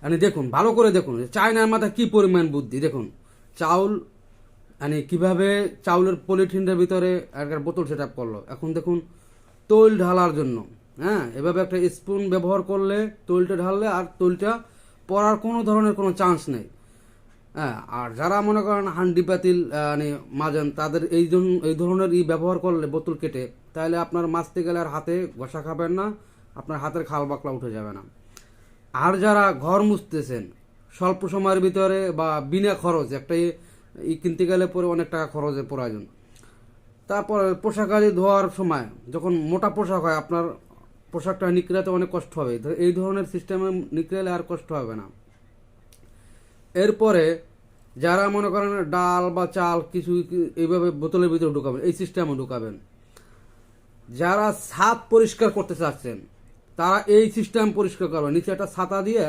মানে দেখুন, ভালো করে দেখুন চায়নার মাথায় কি পরিমাণ বুদ্ধি। দেখুন চাউল, মানে কিভাবে চাউলের পলিথিনের ভিতরে একটা বোতল সেট আপ করলো। এখন দেখুন তৈল ঢালার জন্য, হ্যাঁ, এভাবে একটা স্পুন ব্যবহার করলে তৈলটা ঢাললে আর তৈলটা পড়ার কোনো ধরনের কোনো চান্স নেই। হ্যাঁ, আর যারা মনে করেন হান্ডি পাতিল মানে মাজান, তাদের এই ধরনের ব্যবহার করলে বোতল কেটে, তাহলে আপনার মাছতে গেলে আর হাতে ঘষা খাবেন না, আপনার হাতের খাল বাকলা উঠে যাবে না। আর যারা ঘর মুছতেছেন স্বল্প সময়ের ভিতরে বা বিনা খরচ, একটা কিনতে গেলে পরে অনেক টাকা খরচের প্রয়োজন। তারপর পোশাক আদি ধোয়ার সময় যখন মোটা পোশাক হয়, আপনার পোশাকটা নিকড়াতে অনেক কষ্ট হবে। এই ধরনের সিস্টেমে নিকড়ালে আর কষ্ট হবে না। এরপরে যারা মনে করেন ডাল বা চাল কিছু এইভাবে বোতলের ভিতরে ঢুকাবেন, এই সিস্টেমে ঢুকাবেন। যারা ছাদ পরিষ্কার করতে চাচ্ছেন তারা এই সিস্টেম পরিষ্কার করবেন, নিচে একটা ছাতা দিয়ে